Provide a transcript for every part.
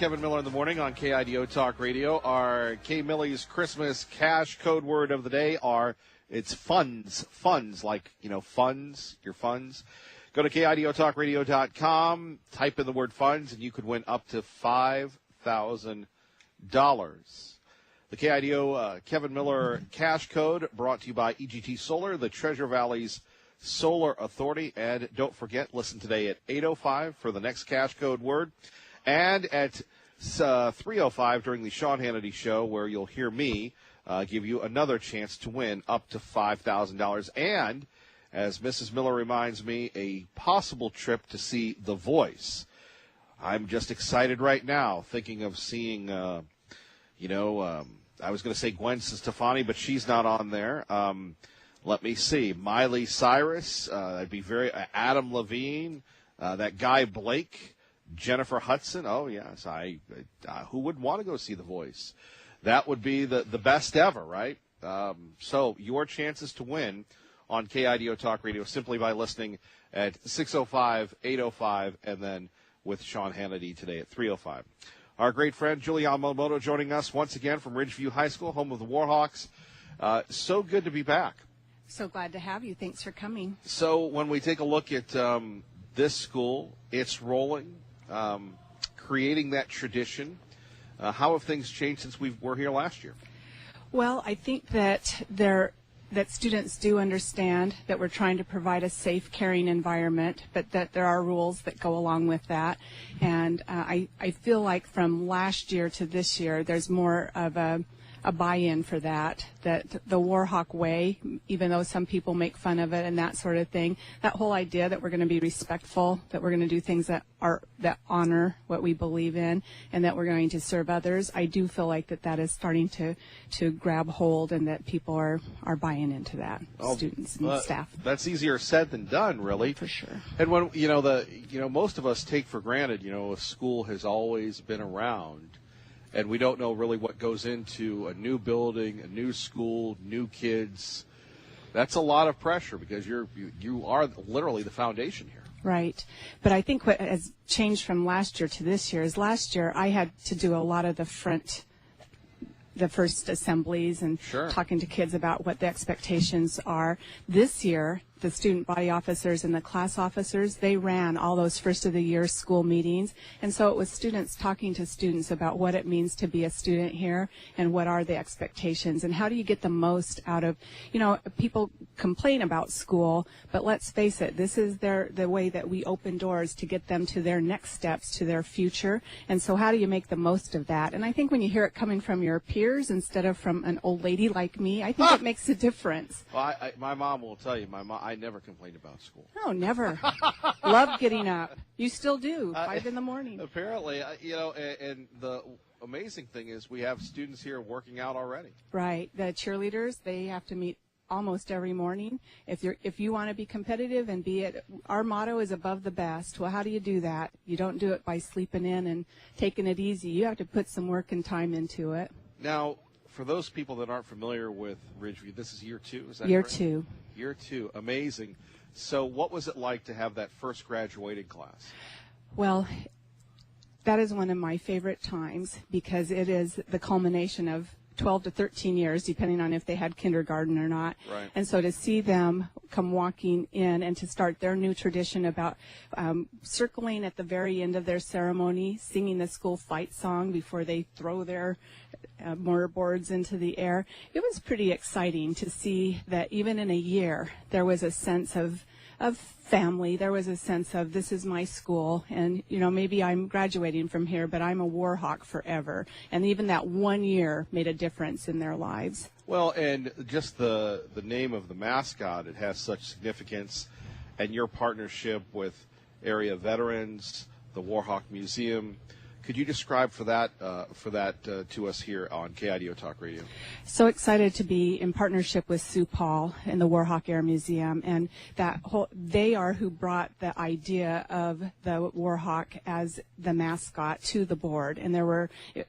Kevin Miller in the morning on KIDO Talk Radio. Our K Millie's Christmas cash code word of the day it's funds. Funds, like, funds, your funds. Go to KIDOTalkRadio.com, type in the word funds, and you could win up to $5,000. The KIDO Kevin Miller cash code brought to you by EGT Solar, the Treasure Valley's Solar Authority. And don't forget, listen today at 8:05 for the next cash code word. And at 3:05 during the Sean Hannity Show, where you'll hear me give you another chance to win up to $5,000. And, as Mrs. Miller reminds me, a possible trip to see The Voice. I'm just excited right now, thinking of seeing, I was going to say Gwen Stefani, but she's not on there. Let me see. Miley Cyrus, that'd be Adam Levine, that guy Blake, Jennifer Hudson. Oh, yes. Who wouldn't want to go see The Voice? That would be the best ever, right? So your chances to win on KIDO Talk Radio simply by listening at 6:05, 8:05, and then with Sean Hannity today at 3:05. Our great friend Julie Yamamoto joining us once again from Ridgeview High School, home of the Warhawks. So good to be back. So glad to have you. Thanks for coming. So when we take a look at this school, it's rolling, creating that tradition. How have things changed since we were here last year? Well, I think that students do understand that we're trying to provide a safe, caring environment, but that there are rules that go along with that. And I feel like from last year to this year, there's more of a buy-in for that the Warhawk way, even though some people make fun of it and that sort of thing, that whole idea that we're going to be respectful, that we're going to do things that honor what we believe in, and that we're going to serve others, I do feel like that is starting to grab hold, and that people are buying into that, students and staff. That's easier said than done, really. For sure. And when most of us take for granted, a school has always been around. And we don't know really what goes into a new building, a new school, new kids. That's a lot of pressure because you are literally the foundation here. Right. But I think what has changed from last year to this year is last year I had to do a lot of the first assemblies and talking to kids about what the expectations are. This year, the student body officers and the class officers, they ran all those first of the year school meetings. And so it was students talking to students about what it means to be a student here and what are the expectations and how do you get the most out of, people complain about school, but let's face it, this is the way that we open doors to get them to their next steps, to their future. And so how do you make the most of that? And I think when you hear it coming from your peers instead of from an old lady like me, I think it makes a difference. Well, my mom will tell you, I never complained about school. No, never. Love getting up. You still do, 5 in the morning. Apparently, and the amazing thing is we have students here working out already. Right. The cheerleaders, they have to meet almost every morning. If you want to be competitive and our motto is above the best. Well, how do you do that? You don't do it by sleeping in and taking it easy. You have to put some work and time into it. Now, for those people that aren't familiar with Ridgeview, this is year 2, is that Year correct? 2. Year 2, amazing. So what was it like to have that first graduating class? Well, that is one of my favorite times because it is the culmination of 12 to 13 years, depending on if they had kindergarten or not. Right. And so to see them come walking in and to start their new tradition about circling at the very end of their ceremony, singing the school fight song before they throw their mortarboards into the air, it was pretty exciting to see that even in a year there was a sense of family. There was a sense of this is my school, and maybe I'm graduating from here, but I'm a Warhawk forever. And even that 1 year made a difference in their lives. Well, and just the name of the mascot, it has such significance, and your partnership with area veterans, the Warhawk Museum. Could you describe for that to us here on KIDO Talk Radio? So excited to be in partnership with Sue Paul and the Warhawk Air Museum, and they are who brought the idea of the Warhawk as the mascot to the board. And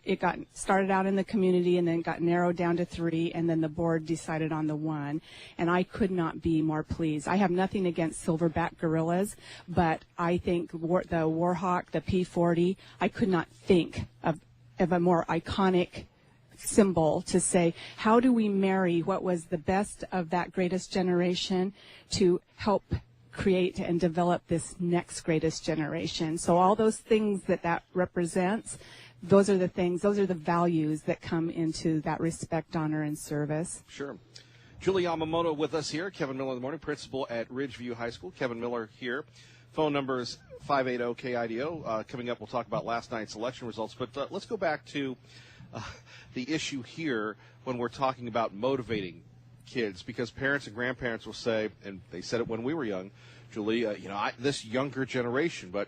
it got started out in the community and then got narrowed down to 3, and then the board decided on the 1. And I could not be more pleased. I have nothing against silverback gorillas, but I think the Warhawk, the P40, I could not not think of a more iconic symbol to say, how do we marry what was the best of that greatest generation to help create and develop this next greatest generation? So all those things that represents, those are the things, those are the values that come into that respect, honor, and service. Sure. Julie Yamamoto with us here. Kevin Miller in the morning, principal at Ridgeview High School. Kevin Miller here. Phone numbers 580-KIDO. Coming up, we'll talk about last night's election results. But let's go back to the issue here when we're talking about motivating kids, because parents and grandparents will say, and they said it when we were young, Julie, this younger generation, but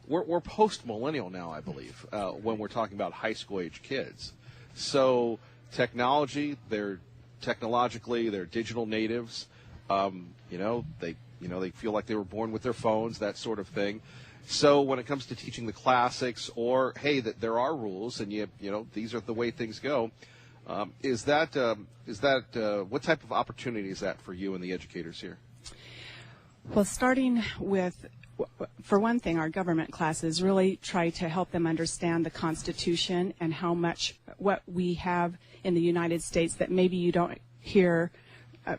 we're post-millennial now, I believe, when we're talking about high school age kids. So technologically, they're digital natives. They feel like they were born with their phones, that sort of thing. So when it comes to teaching the classics, or hey, that there are rules, and these are the way things go, is that what type of opportunity is that for you and the educators here? Well, starting with, for one thing, our government classes really try to help them understand the Constitution and how much what we have in the United States that maybe you don't hear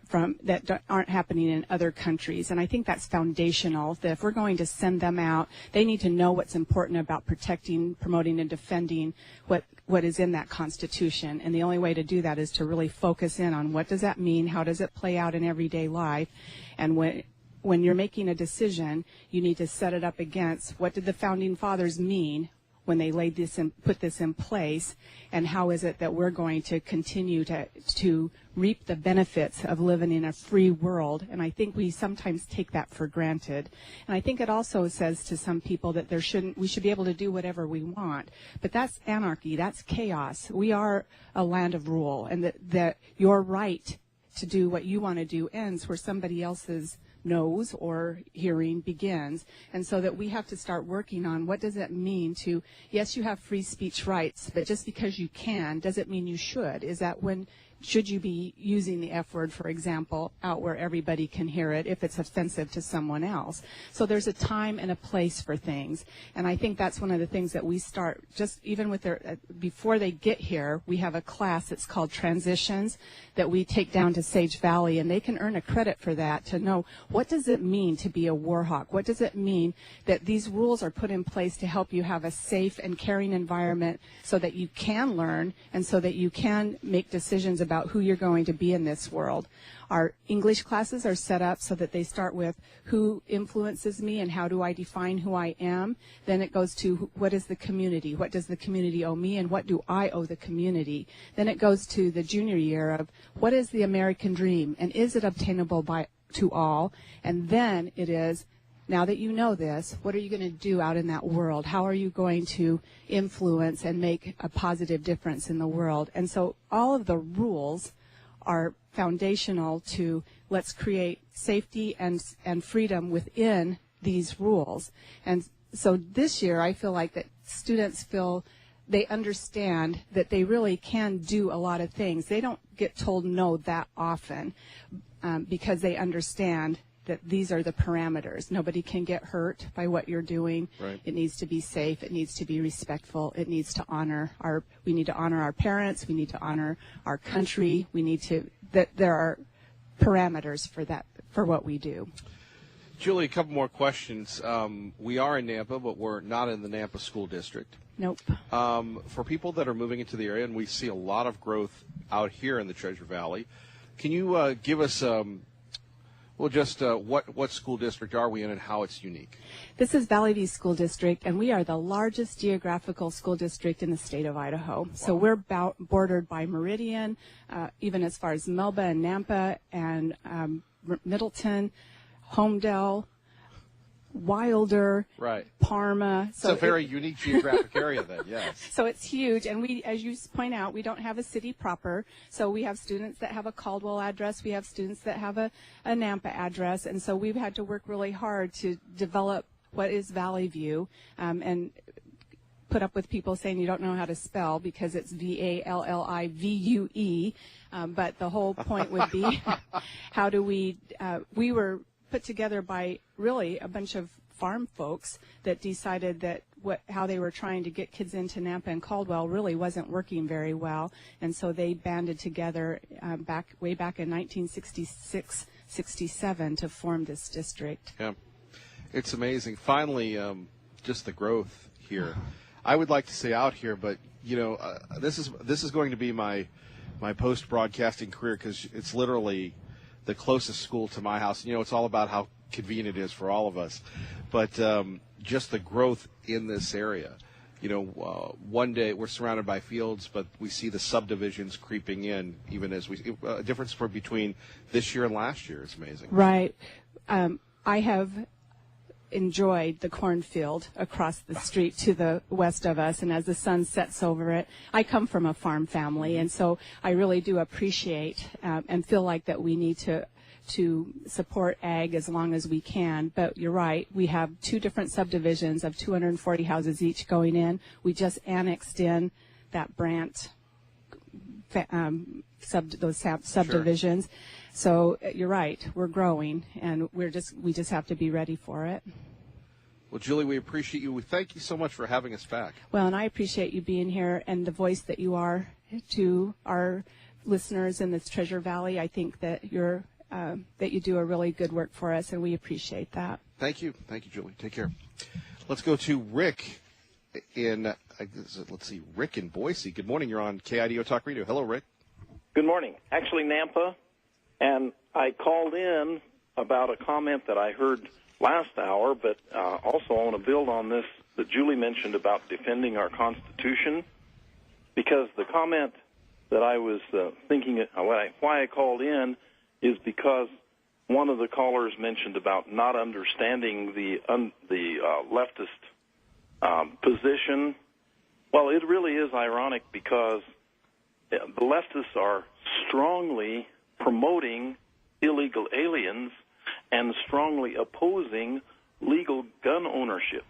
from, that aren't happening in other countries. And I think that's foundational, that if we're going to send them out, they need to know what's important about protecting, promoting, and defending what is in that Constitution. And the only way to do that is to really focus in on what does that mean, how does it play out in everyday life, and when you're making a decision, you need to set it up against what did the Founding Fathers mean when they laid this and put this in place, and how is it that we're going to continue to reap the benefits of living in a free world. And I think we sometimes take that for granted. And I think it also says to some people that we should be able to do whatever we want. But that's anarchy, that's chaos. We are a land of rule, and that your right to do what you want to do ends where somebody else's nose or hearing begins. And so that we have to start working on what does it mean to, yes, you have free speech rights, but just because you can doesn't mean you should. Is that should you be using the F word, for example, out where everybody can hear it if it's offensive to someone else? So there's a time and a place for things. And I think that's one of the things that we start, just even with before they get here, we have a class that's called Transitions that we take down to Sage Valley, and they can earn a credit for that, to know what does it mean to be a war hawk? What does it mean that these rules are put in place to help you have a safe and caring environment so that you can learn and so that you can make decisions about who you're going to be in this world. Our English classes are set up so that they start with who influences me and how do I define who I am. Then it goes to what is the community? What does the community owe me, and what do I owe the community? Then it goes to the junior year of what is the American dream, and is it obtainable to all? And then it is, now that you know this, what are you going to do out in that world? How are you going to influence and make a positive difference in the world? And so all of the rules are foundational to let's create safety and freedom within these rules. And so this year I feel like that students feel they understand that they really can do a lot of things. They don't get told no that often because they understand that these are the parameters. Nobody can get hurt by what you're doing. Right. It needs to be safe. It needs to be respectful. It needs to we need to honor our parents. We need to honor our country. That there are parameters for that, for what we do. Julie, a couple more questions. We are in Nampa, but we're not in the Nampa School District. Nope. For people that are moving into the area, and we see a lot of growth out here in the Treasure Valley, can you give us what school district are we in and how it's unique? This is Valley View School District, and we are the largest geographical school district in the state of Idaho. Wow. So we're bordered by Meridian, even as far as Melba and Nampa and Middleton, Homedale, Wilder, right. Parma. So it's a very unique geographic area then, yes. So it's huge, and we, as you point out, we don't have a city proper. So we have students that have a Caldwell address, we have students that have a Nampa address, and so we've had to work really hard to develop what is Valley View, and put up with people saying you don't know how to spell because it's VALLIVUE, but the whole point would be how do we were put together by really a bunch of farm folks that decided that how they were trying to get kids into Nampa and Caldwell really wasn't working very well, and so they banded together way back in 1966, 67 to form this district. Yeah, it's amazing. Finally, just the growth here. I would like to say out here, but this is going to be my post broadcasting career, because it's literally the closest school to my house. It's all about how convenient it is for all of us, but just the growth in this area. One day we're surrounded by fields, but we see the subdivisions creeping in, even as a difference between this year and last year is amazing. Right. I have enjoyed the cornfield across the street to the west of us, and as the sun sets over it, I come from a farm family, and so I really do appreciate and feel like that we need to support ag as long as we can. But you're right, we have 2 different subdivisions of 240 houses each going in. We just annexed in that Brant subdivisions. Sure. So you're right, we're growing, and we just have to be ready for it. Well, Julie, we appreciate you. We thank you so much for having us back. Well, and I appreciate you being here and the voice that you are to our listeners in this Treasure Valley. I think that that you do a really good work for us, and we appreciate that. Thank you, Julie. Take care. Let's go to Rick in Rick in Boise. Good morning. You're on KIDO Talk Radio. Hello, Rick. Good morning. Actually, Nampa, and I called in about a comment that I heard last hour, but also I want to build on this that Julie mentioned about defending our Constitution, because the comment that I was thinking why I called in is because one of the callers mentioned about not understanding the leftist position. Well, it really is ironic, because the leftists are strongly promoting illegal aliens and strongly opposing legal gun ownership.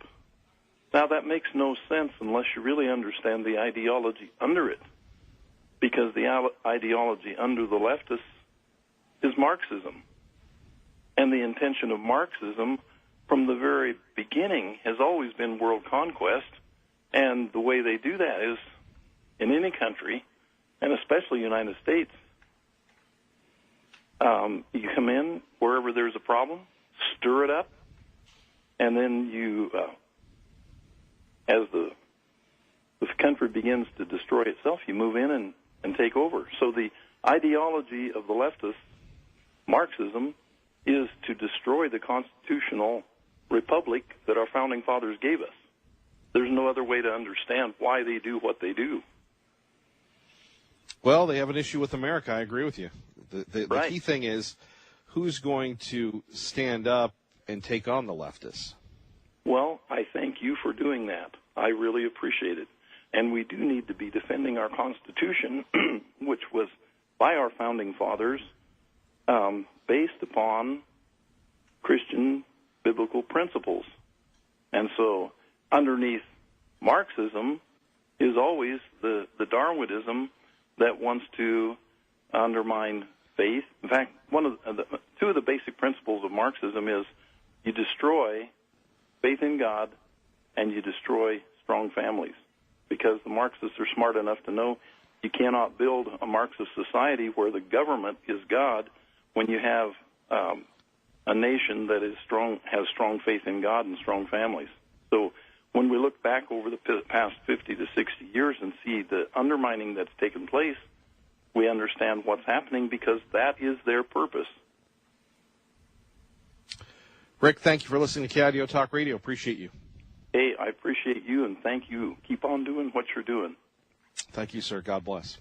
Now, that makes no sense unless you really understand the ideology under it, because the ideology under the leftists is Marxism. And the intention of Marxism from the very beginning has always been world conquest, and the way they do that is in any country, and especially the United States. You come in wherever there's a problem, stir it up, and then you, as the country begins to destroy itself, you move in and take over. So the ideology of the leftists, Marxism, is to destroy the constitutional republic that our founding fathers gave us. There's no other way to understand why they do what they do. Well, they have an issue with America. I agree with you. The right. key thing is who's going to stand up and take on the leftists. Well, I thank you for doing that. I really appreciate it. And we do need to be defending our Constitution, which was by our founding fathers, based upon Christian biblical principles. And so underneath Marxism is always the Darwinism that wants to undermine faith. In fact, two of the basic principles of Marxism is you destroy faith in God and you destroy strong families, because the Marxists are smart enough to know you cannot build a Marxist society where the government is God when you have a nation that is strong, has strong faith in God and strong families. So when we look back over the past 50 to 60 years and see the undermining that's taken place, we understand what's happening, because that is their purpose. Rick, thank you for listening to KIDO Talk Radio. Appreciate you. Hey, I appreciate you, and thank you. Keep on doing what you're doing. Thank you, sir. God bless.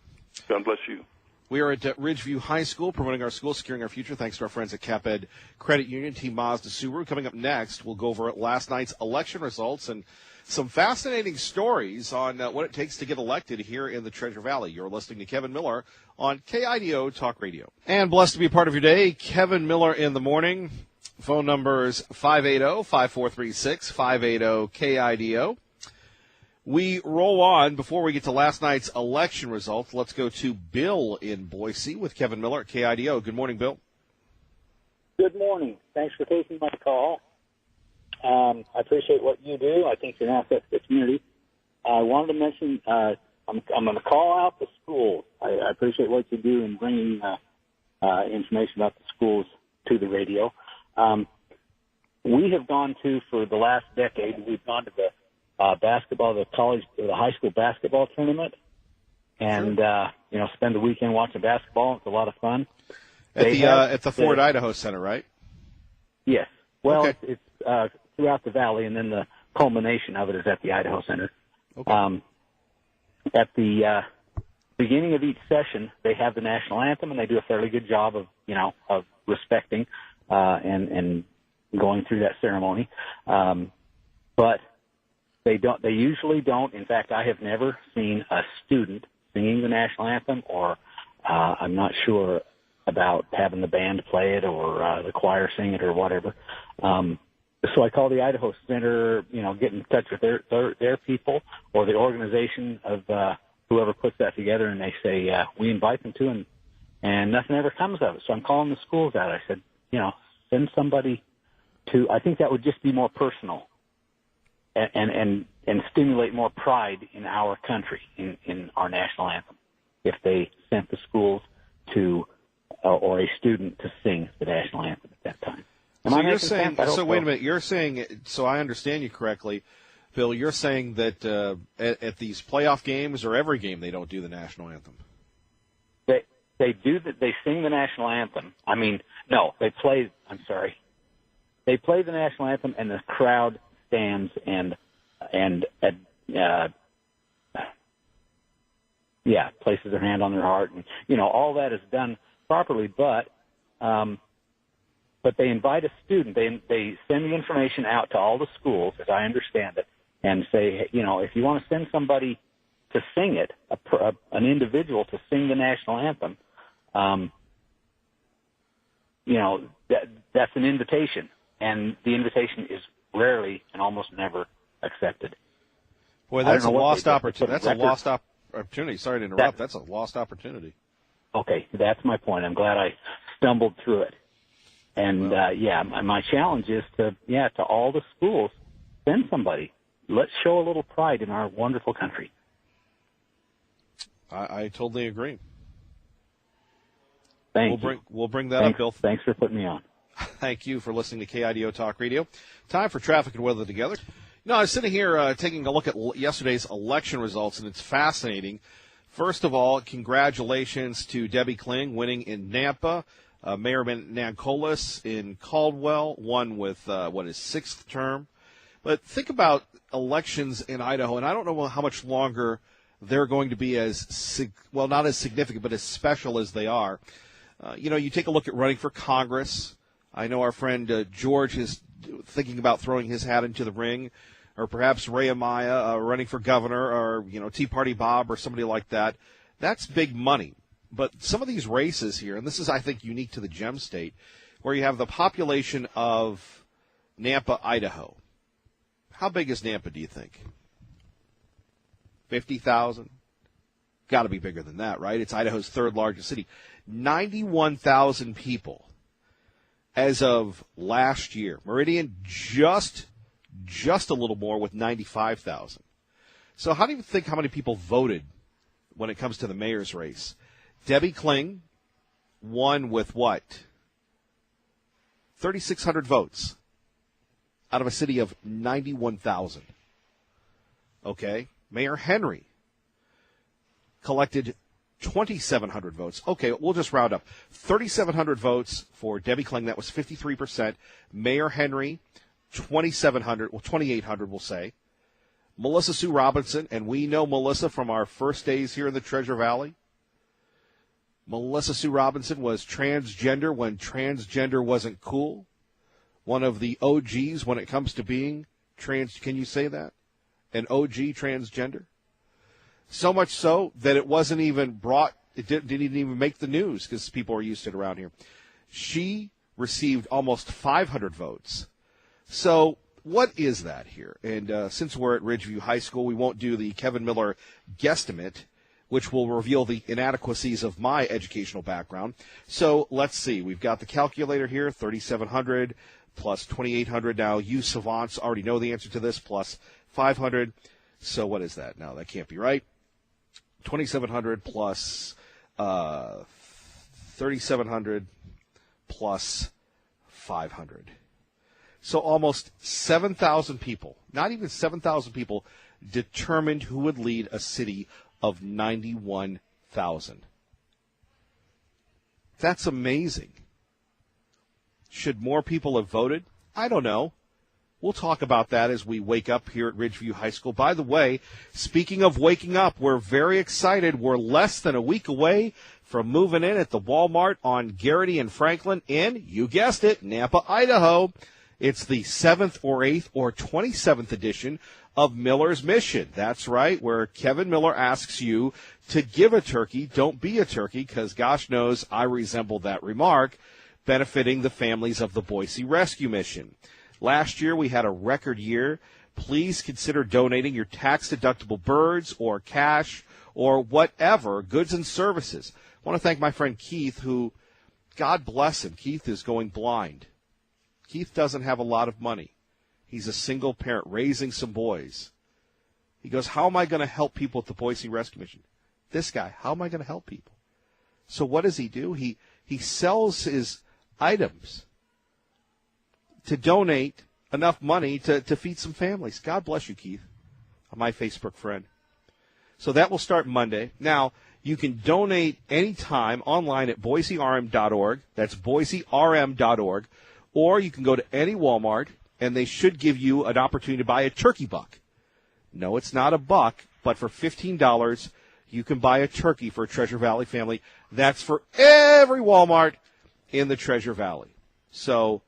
God bless you. We are at Ridgeview High School, promoting our school, securing our future, thanks to our friends at CapEd Credit Union, Team Mazda Subaru. Coming up next, we'll go over last night's election results and some fascinating stories on what it takes to get elected here in the Treasure Valley. You're listening to Kevin Miller on KIDO Talk Radio. And blessed to be a part of your day, Kevin Miller in the morning. Phone numbers 580-5436, 580-KIDO. We roll on. Before we get to last night's election results, let's go to Bill in Boise with Kevin Miller at KIDO. Good morning, Bill. Good morning. Thanks for taking my call. I appreciate what you do. I think you're an asset to the community. I wanted to mention I'm going to call out the schools. I appreciate what you do in bringing information about the schools to the radio. We have gone to, for the last decade, we've gone to the the high school basketball tournament, and spend the weekend watching basketball. It's a lot of fun. At the Ford Idaho Center, right? Yes. Well, okay. it's throughout the valley, and then the culmination of it is at the Idaho Center. Okay. At the beginning of each session, they have the national anthem, and they do a fairly good job of respecting and going through that ceremony. But they usually don't. In fact, I have never seen a student singing the national anthem, or I'm not sure about having the band play it or the choir sing it or whatever. So I call the Idaho Center, get in touch with their people or the organization of whoever puts that together, and they say, we invite them to, and nothing ever comes of it. So I'm calling the schools out. I said, send somebody to, I think that would just be more personal and stimulate more pride in our country, in our national anthem, if they sent the schools to or a student to sing the national anthem at that time. So you're saying, wait a minute, you're saying, so I understand you correctly, Bill, you're saying that at these playoff games or every game they don't do the national anthem. They do that. They sing the national anthem. They play the national anthem, and the crowd stands and places their hand on their heart, and all that is done properly. But they invite a student. They send the information out to all the schools, as I understand it, and say, if you want to send somebody to sing it, an individual to sing the national anthem, that's an invitation, and the invitation is rarely and almost never accepted. Boy, that's a lost opportunity. That's a lost opportunity. Sorry to interrupt. That's a lost opportunity. Okay, that's my point. I'm glad I stumbled through it. And my challenge is to all the schools, send somebody. Let's show a little pride in our wonderful country. I totally agree. We'll bring that up, Bill. Thanks for putting me on. Thank you for listening to KIDO Talk Radio. Time for traffic and weather together. I was sitting here taking a look at yesterday's election results, and it's fascinating. First of all, congratulations to Debbie Kling winning in Nampa. Mayor Nancolis in Caldwell won with his sixth term. But think about elections in Idaho, and I don't know how much longer they're going to be not as significant, but as special as they are. You take a look at running for Congress. I know our friend George is thinking about throwing his hat into the ring, or perhaps Ray Amaya running for governor, or Tea Party Bob or somebody like that. That's big money. But some of these races here, and this is, I think, unique to the Gem State, where you have the population of Nampa, Idaho. How big is Nampa, do you think? 50,000? Got to be bigger than that, right? It's Idaho's third largest city. 91,000 people as of last year. Meridian just a little more with 95,000. So how do you think how many people voted when it comes to the mayor's race? Debbie Kling won with what? 3,600 votes out of a city of 91,000. Okay. Mayor Henry collected 2,700 votes. Okay, we'll just round up. 3,700 votes for Debbie Kling. That was 53%. Mayor Henry, 2,800, we'll say. Melissa Sue Robinson, and we know Melissa from our first days here in the Treasure Valley. Melissa Sue Robinson was transgender when transgender wasn't cool. One of the OGs when it comes to being trans. Can you say that? An OG transgender? So much so that it wasn't even brought, it didn't even make the news because people are used to it around here. She received almost 500 votes. So what is that here? And since we're at Ridgeview High School, we won't do the Kevin Miller guesstimate, which will reveal the inadequacies of my educational background. So let's see. We've got the calculator here, 3,700 plus 2,800. Now, you savants already know the answer to this, plus 500. So what is that? No, that can't be right. 2,700 plus 3,700 plus 500. So almost 7,000 people, not even 7,000 people, determined who would lead a city of 91,000. That's amazing. Should more people have voted? I don't know. We'll talk about that as we wake up here at Ridgeview High School. By the way, speaking of waking up, we're very excited. We're less than a week away from moving in at the Walmart on Garrity and Franklin in, you guessed it, Nampa, Idaho. It's the 7th or 8th or 27th edition of Miller's Mission. That's right, where Kevin Miller asks you to give a turkey. Don't be a turkey, because gosh knows I resemble that remark, benefiting the families of the Boise Rescue Mission. Last year we had a record year. Please consider donating your tax-deductible birds or cash or whatever, goods and services. I want to thank my friend Keith, who, God bless him, Keith is going blind. Keith doesn't have a lot of money. He's a single parent raising some boys. He goes, how am I going to help people at the Boise Rescue Mission? This guy, how am I going to help people? So what does he do? He sells his items to donate enough money to feed some families. God bless you, Keith, my Facebook friend. So that will start Monday. Now, you can donate anytime online at boiserm.org. That's boiserm.org. Or you can go to any Walmart, and they should give you an opportunity to buy a turkey buck. No, it's not a buck, but for $15, you can buy a turkey for a Treasure Valley family. That's for every Walmart in the Treasure Valley. So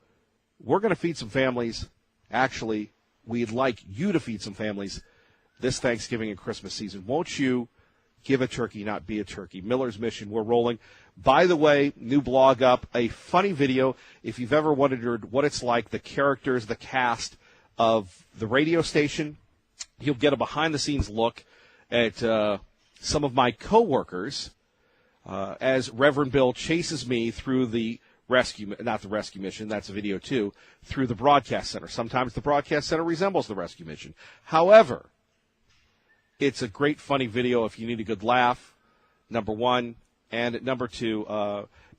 we're going to feed some families. Actually, we'd like you to feed some families this Thanksgiving and Christmas season. Won't you give a turkey, not be a turkey? Miller's Mission, we're rolling. By the way, new blog up, a funny video. If you've ever wondered what it's like, the characters, the cast of the radio station, you'll get a behind-the-scenes look at some of my coworkers as Reverend Bill chases me through the not the rescue mission, that's a video too, through the broadcast center. Sometimes the broadcast center resembles the rescue mission. However, it's a great, funny video if you need a good laugh, number one. And number two,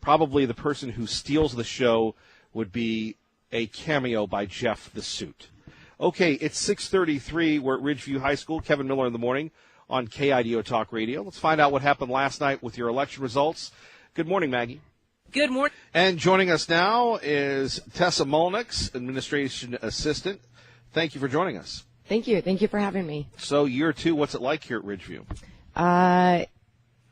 probably the person who steals the show would be a cameo by Jeff the Suit. Okay, it's 6:33. We're at Ridgeview High School. Kevin Miller in the morning on KIDO Talk Radio. Let's find out what happened last night with your election results. Good morning, Maggie. Good morning. And joining us now is Tessa Molnix, Administration Assistant. Thank you for joining us. Thank you. Thank you for having me. So year two, what's it like here at Ridgeview?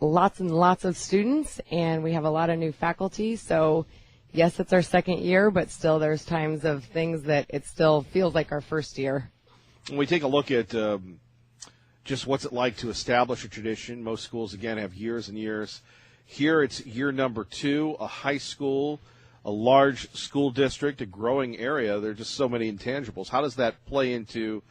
Lots and lots of students, and we have a lot of new faculty. So, yes, it's our second year, but still there's times of things that it still feels like our first year. When we take a look at just what's it like to establish a tradition, most schools, again, have years and years. Here it's year number two, a high school, a large school district, a growing area. There are just so many intangibles. How does that play into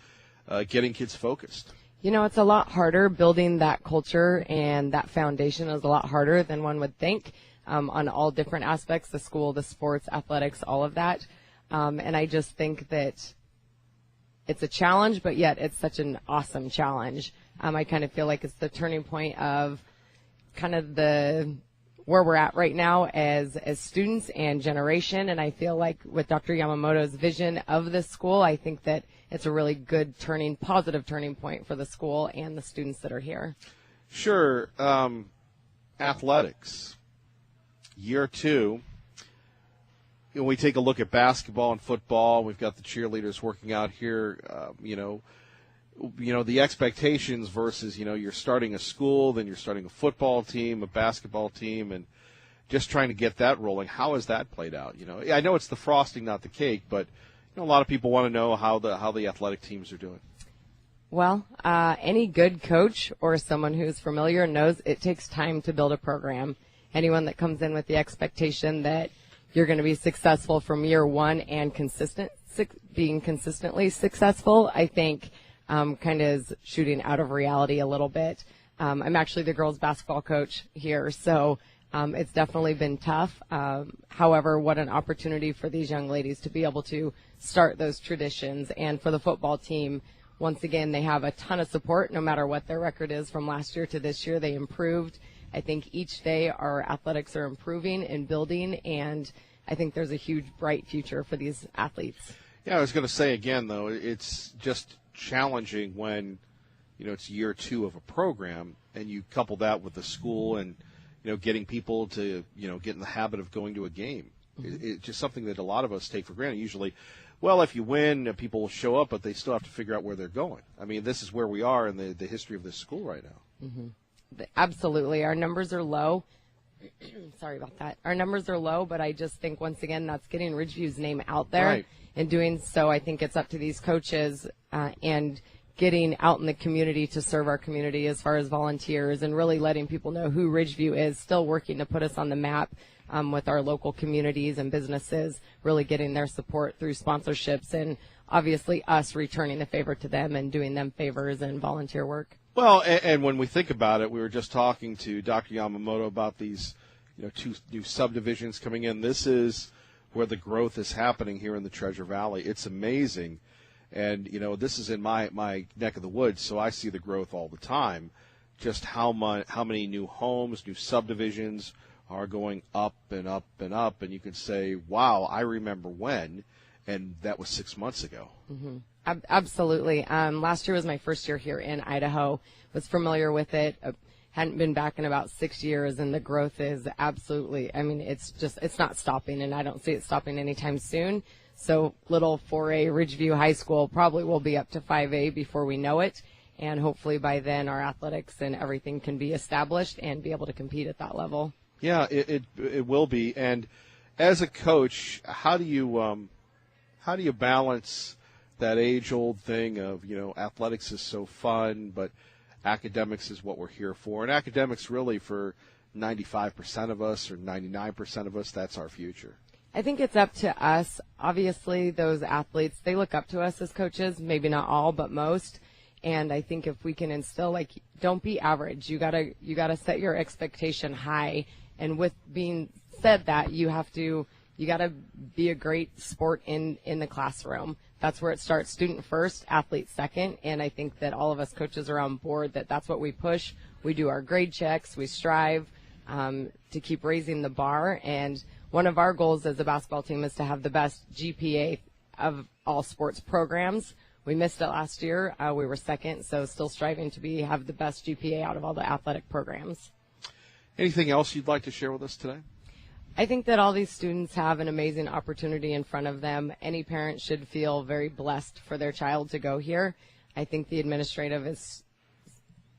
getting kids focused? You know, it's a lot harder. Building that culture and that foundation is a lot harder than one would think on all different aspects, the school, the sports, athletics, all of that. And I just think that it's a challenge, but yet it's such an awesome challenge. I kind of feel like it's the turning point of kind of where we're at right now as students and generation. And I feel like with Dr. Yamamoto's vision of this school, I think that it's a really good positive turning point for the school and the students that are here. Sure. Athletics. Year two. When we take a look at basketball and football, we've got the cheerleaders working out here. The expectations versus, you're starting a school, then you're starting a football team, a basketball team, and just trying to get that rolling. How has that played out? I know it's the frosting, not the cake, but a lot of people want to know how the athletic teams are doing. Well, any good coach or someone who's familiar knows it takes time to build a program. Anyone that comes in with the expectation that you're going to be successful from year one and being consistently successful, I think kind of is shooting out of reality a little bit. I'm actually the girls basketball coach here, so It's definitely been tough. However, what an opportunity for these young ladies to be able to start those traditions. And for the football team, once again, they have a ton of support no matter what their record is from last year to this year. They improved. I think each day our athletics are improving and building, and I think there's a huge, bright future for these athletes. Yeah, I was going to say again, though, it's just challenging when, it's year 2 of a program and you couple that with the school and, getting people to, get in the habit of going to a game. Mm-hmm. It's just something that a lot of us take for granted. Usually, well, if you win, people will show up, but they still have to figure out where they're going. I mean, this is where we are in the history of this school right now. Mm-hmm. Absolutely. Our numbers are low. Sorry about that. Our numbers are low, but I just think, once again, that's getting Ridgeview's name out there. Right. And doing so, I think it's up to these coaches and getting out in the community to serve our community as far as volunteers and really letting people know who Ridgeview is, still working to put us on the map with our local communities and businesses, really getting their support through sponsorships and obviously us returning the favor to them and doing them favors and volunteer work. Well, and when we think about it, we were just talking to Dr. Yamamoto about these, 2 new subdivisions coming in. This is where the growth is happening here in the Treasure Valley. It's amazing. And, this is in my neck of the woods, so I see the growth all the time. Just how many new homes, new subdivisions are going up and up and up. And you can say, wow, I remember when, and that was 6 months ago. Mm-hmm. Absolutely. Last year was my first year here in Idaho. Was familiar with it. Hadn't been back in about 6 years, and the growth is absolutely, it's not stopping, and I don't see it stopping anytime soon. So little 4A Ridgeview High School probably will be up to 5A before we know it, and hopefully by then our athletics and everything can be established and be able to compete at that level. Yeah, it will be. And as a coach, how do you balance that age-old thing of, athletics is so fun, but academics is what we're here for. And academics really for 95% of us or 99% of us, that's our future. I think it's up to us. Obviously, those athletes, they look up to us as coaches, maybe not all, but most. And I think if we can instill, don't be average. You gotta set your expectation high. And with being said that, you gotta be a great sport in the classroom. That's where it starts. Student first, athlete second. And I think that all of us coaches are on board that that's what we push. We do our grade checks. We strive to keep raising the bar. And one of our goals as a basketball team is to have the best GPA of all sports programs. We missed it last year. We were second, so still striving to have the best GPA out of all the athletic programs. Anything else you'd like to share with us today? I think that all these students have an amazing opportunity in front of them. Any parent should feel very blessed for their child to go here. I think the administrative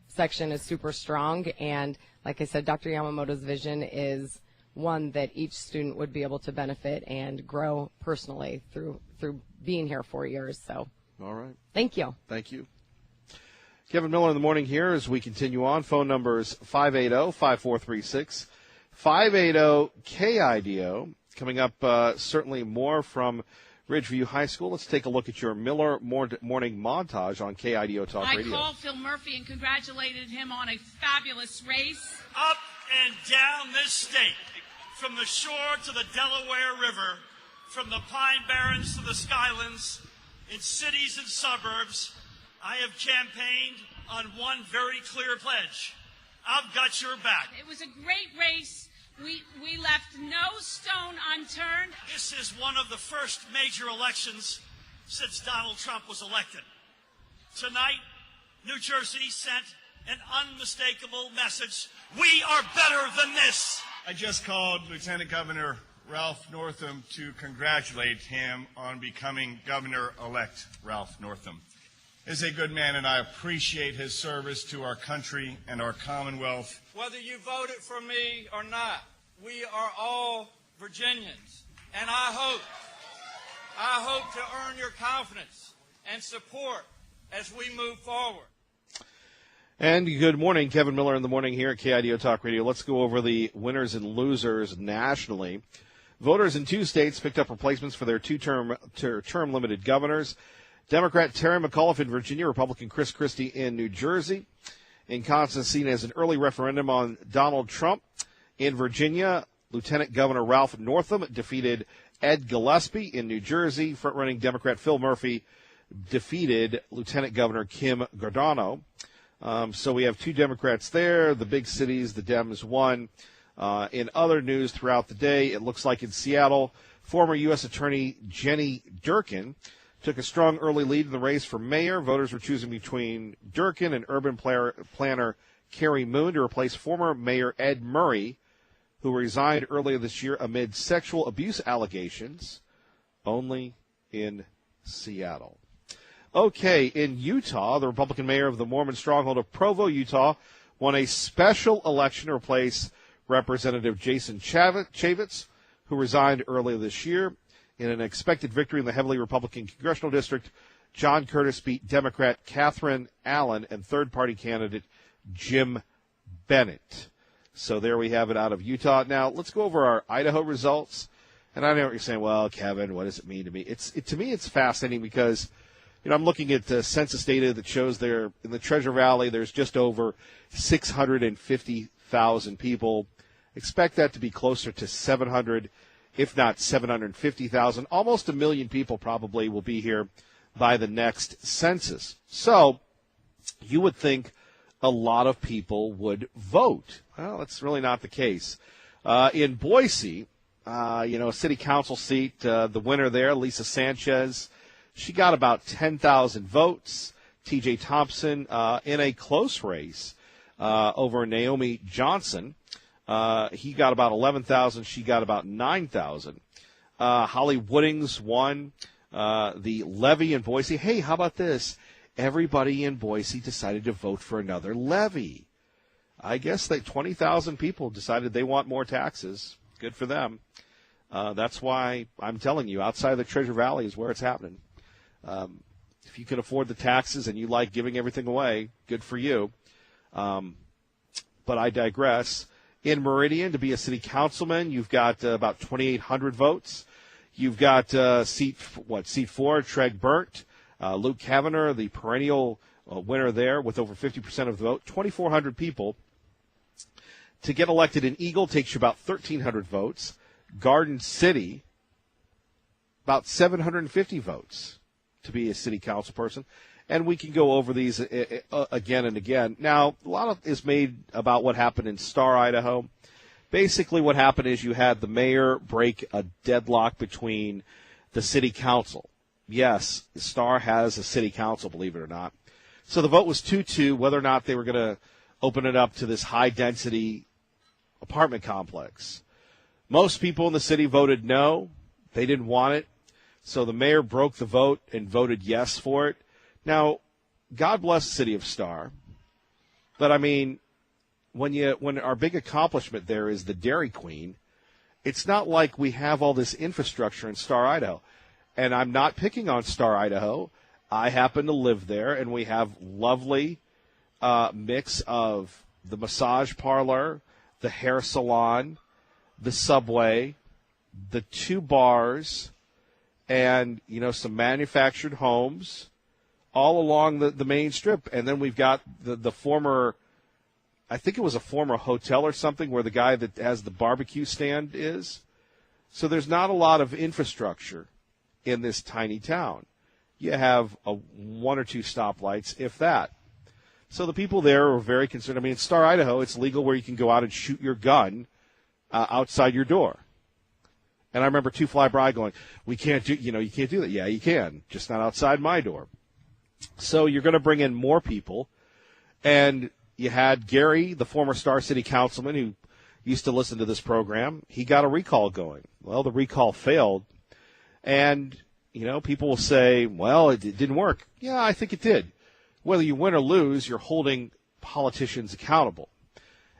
section is super strong, and like I said, Dr. Yamamoto's vision is one that each student would be able to benefit and grow personally through being here 4 years. So, all right. Thank you. Thank you. Kevin Miller in the morning here as we continue on. Phone numbers 580-5436, 580-KIDO. Coming up, certainly more from Ridgeview High School. Let's take a look at your Miller morning montage on KIDO Talk Radio. I called Phil Murphy and congratulated him on a fabulous race. Up and down this state, from the shore to the Delaware River, from the Pine Barrens to the Skylands, in cities and suburbs, I have campaigned on one very clear pledge. I've got your back. It was a great race. We left no stone unturned. This is one of the first major elections since Donald Trump was elected. Tonight, New Jersey sent an unmistakable message. We are better than this. I just called Lieutenant Governor Ralph Northam to congratulate him on becoming Governor-elect Ralph Northam. He's a good man, and I appreciate his service to our country and our Commonwealth. Whether you voted for me or not, we are all Virginians, and I hope to earn your confidence and support as we move forward. And good morning, Kevin Miller in the morning here at KIDO Talk Radio. Let's go over the winners and losers nationally. Voters in 2 states picked up replacements for their term limited governors. Democrat Terry McAuliffe in Virginia, Republican Chris Christie in New Jersey. In Wisconsin, seen as an early referendum on Donald Trump. In Virginia, Lieutenant Governor Ralph Northam defeated Ed Gillespie. In New Jersey, front-running Democrat Phil Murphy defeated Lieutenant Governor Kim Giordano. So we have two Democrats there. The big cities, the Dems won. In other news throughout the day, it looks like in Seattle, former U.S. Attorney Jenny Durkin took a strong early lead in the race for mayor. Voters were choosing between Durkin and urban planner Carrie Moon to replace former Mayor Ed Murray, who resigned earlier this year amid sexual abuse allegations, only in Seattle. Okay, in Utah, the Republican mayor of the Mormon stronghold of Provo, Utah, won a special election to replace Representative Jason Chaffetz, who resigned earlier this year. In an expected victory in the heavily Republican congressional district, John Curtis beat Democrat Catherine Allen and third-party candidate Jim Bennett. So there we have it out of Utah. Now, let's go over our Idaho results. And I know what you're saying, well, Kevin, what does it mean to me? To me, it's fascinating because, I'm looking at the census data that shows there in the Treasure Valley, there's just over 650,000 people. Expect that to be closer to 700, if not 750,000. Almost 1 million people probably will be here by the next census. So you would think a lot of people would vote. Well, that's really not the case. In Boise, a city council seat, the winner there, Lisa Sanchez, she got about 10,000 votes. T.J. Thompson in a close race over Naomi Johnson. He got about 11,000. She got about 9,000. Holly Woodings won the levy in Boise. Hey, how about this? Everybody in Boise decided to vote for another levy. I guess that 20,000 people decided they want more taxes. Good for them. That's why I'm telling you, outside of the Treasure Valley is where it's happening. If you can afford the taxes and you like giving everything away, good for you. But I digress. In Meridian, to be a city councilman, you've got about 2,800 votes. You've got seat 4, Treg Burnt. Luke Kavanagh, the perennial winner there with over 50% of the vote. 2,400 people. To get elected in Eagle takes you about 1,300 votes. Garden City, about 750 votes to be a city council person. And we can go over these again and again. Now, a lot is made about what happened in Star, Idaho. Basically, what happened is you had the mayor break a deadlock between the city council. Yes, Star has a city council, believe it or not. So the vote was 2-2, whether or not they were going to open it up to this high-density apartment complex. Most people in the city voted no. They didn't want it. So the mayor broke the vote and voted yes for it. Now, God bless the city of Star, but I mean, when our big accomplishment there is the Dairy Queen, it's not like we have all this infrastructure in Star, Idaho. And I'm not picking on Star, Idaho. I happen to live there, and we have lovely mix of the massage parlor, the hair salon, the Subway, the 2 bars, and, some manufactured homes all along the main strip. And then we've got the former, I think it was a former hotel or something where the guy that has the barbecue stand is. So there's not a lot of infrastructure in this tiny town. You have 1 or 2 stoplights, if that. So the people there are very concerned. I mean, in Star, Idaho, it's legal where you can go out and shoot your gun outside your door. And I remember Two Fly Bride going, you can't do that. Yeah, you can, just not outside my door. So you're going to bring in more people. And you had Gary, the former Star City councilman who used to listen to this program. He got a recall going. Well, the recall failed. And, people will say, well, it didn't work. Yeah, I think it did. Whether you win or lose, you're holding politicians accountable.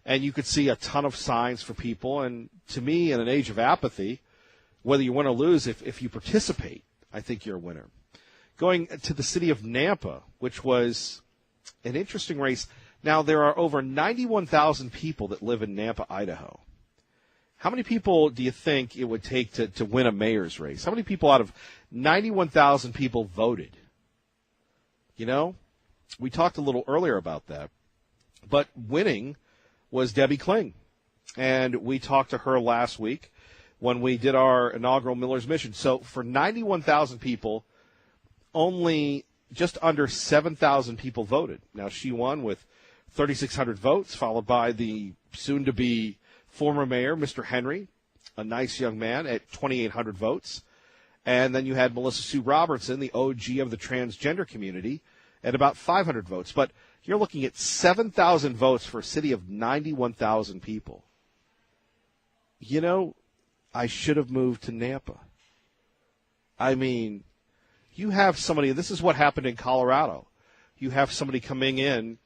And you could see a ton of signs for people. And to me, in an age of apathy, whether you win or lose, if you participate, I think you're a winner. Going to the city of Nampa, which was an interesting race. Now, there are over 91,000 people that live in Nampa, Idaho. How many people do you think it would take to win a mayor's race? How many people out of 91,000 people voted? We talked a little earlier about that. But winning was Debbie Kling. and we talked to her last week when we did our inaugural Miller's Mission. So for 91,000 people, only just under 7,000 people voted. Now, she won with 3,600 votes, followed by the soon-to-be former mayor, Mr. Henry, a nice young man, at 2,800 votes. And then you had Melissa Sue Robertson, the OG of the transgender community, at about 500 votes. But you're looking at 7,000 votes for a city of 91,000 people. You know, I should have moved to Nampa. I mean, you have somebody, this is what happened in Colorado. You have somebody coming in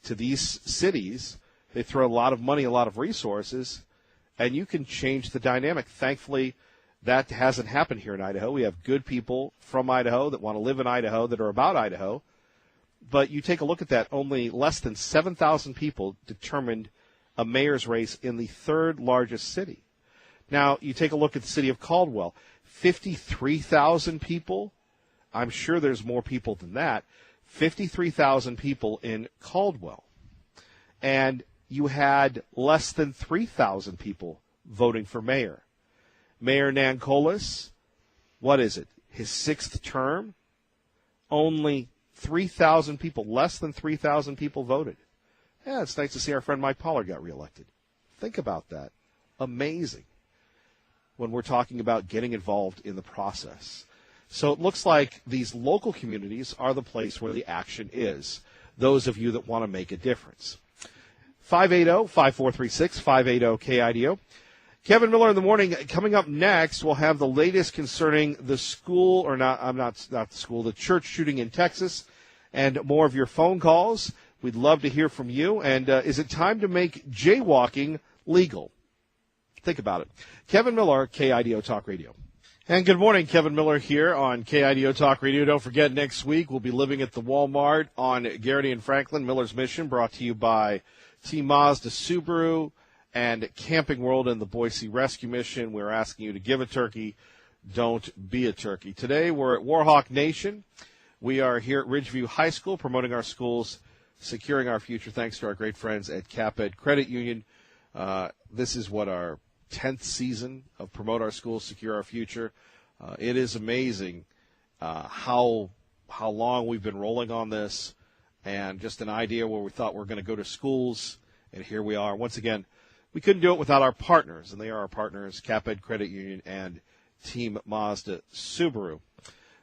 to these cities, they throw a lot of money, a lot of resources, and you can change the dynamic. Thankfully, that hasn't happened here in Idaho. We have good people from Idaho that want to live in Idaho, that are about Idaho. But you take a look at that, only less than 7,000 people determined a mayor's race in the third largest city. Now, you take a look at the city of Caldwell, 53,000 people. I'm sure there's more people than that. 53,000 people in Caldwell. And you had less than 3,000 people voting for mayor. Mayor Nankolis, what is it, his sixth term? Only 3,000 people, less than 3,000 people voted. Yeah, it's nice to see our friend Mike Pollard got reelected. Think about that. Amazing when we're talking about getting involved in the process. So it looks like these local communities are the place where the action is, those of you that want to make a difference. 580-5436, 580-KIDO. Kevin Miller in the morning. Coming up next, we'll have the latest concerning the school, or not the school, the church shooting in Texas, and more of your phone calls. We'd love to hear from you. And is it time to make jaywalking legal? Think about it. Kevin Miller, KIDO Talk Radio. And good morning, Kevin Miller here on KIDO Talk Radio. Don't forget, next week we'll be living at the Walmart on Garrity and Franklin, Miller's Mission, brought to you by Team Mazda Subaru and Camping World and the Boise Rescue Mission. We're asking you to give a turkey, don't be a turkey. Today we're at Warhawk Nation. We are here at Ridgeview High School promoting our schools, securing our future, thanks to our great friends at CapEd Credit Union. This is what our 10th season of Promote Our Schools, Secure Our Future. It is amazing how long we've been rolling on this, and just an idea where we thought we were going to go to schools, and here we are. Once again, we couldn't do it without our partners, and they are our partners, CapEd Credit Union and Team Mazda Subaru.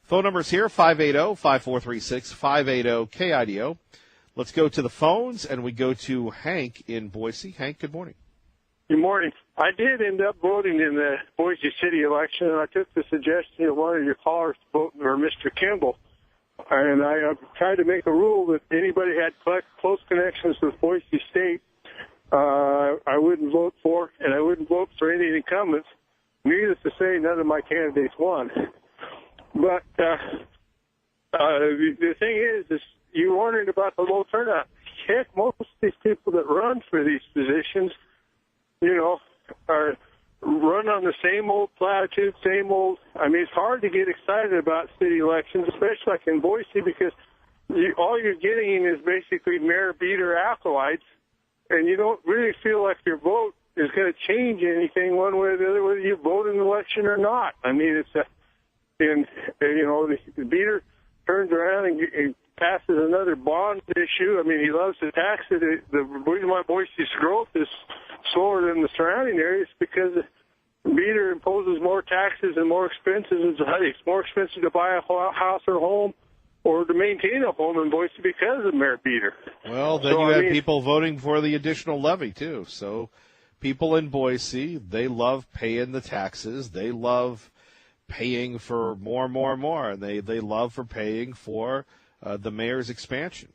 Phone numbers here, 580-5436, 580-KIDO. Let's go to the phones, and we go to Hank in Boise. Hank, good morning. Good morning. I did end up voting in the Boise City election, and I took the suggestion of one of your callers to vote for Mr. Kimball. And I tried to make a rule that anybody had close connections with Boise State, I wouldn't vote for, and I wouldn't vote for any incumbents. Needless to say, none of my candidates won. But the thing is you're wondering about the low turnout. Heck, most of these people that run for these positions, are run on the same old platitude, same old. I mean, it's hard to get excited about city elections, especially like in Boise, because all you're getting is basically mayor beater acolytes, and you don't really feel like your vote is going to change anything one way or the other, whether you vote in an election or not. I mean, the beater turns around and passes another bond issue. I mean, he loves to tax it. The reason why Boise's growth is slower than the surrounding areas because Beater imposes more taxes and more expenses. It's more expensive to buy a house or home or to maintain a home in Boise because of Mayor Beater. Well, then you had people voting for the additional levy, too. So people in Boise, they love paying the taxes. They love paying for more and more and more. And they love for paying for the mayor's expansion.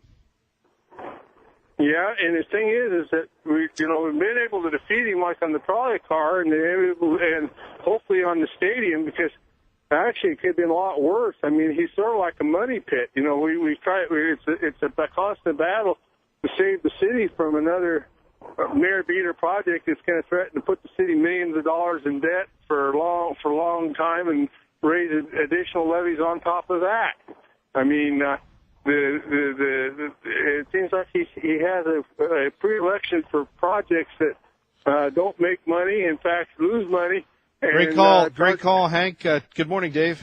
Yeah, and the thing is that we've been able to defeat him like on the trolley car and hopefully on the stadium, because actually it could have been a lot worse. I mean, he's sort of like a money pit. We try. It's a constant battle to save the city from another Mayor Beater project that's going to threaten to put the city millions of dollars in debt for a long time and raise additional levies on top of that. I mean. It seems like he has a pre-election for projects that don't make money. In fact, lose money. Great call, Hank. Good morning, Dave.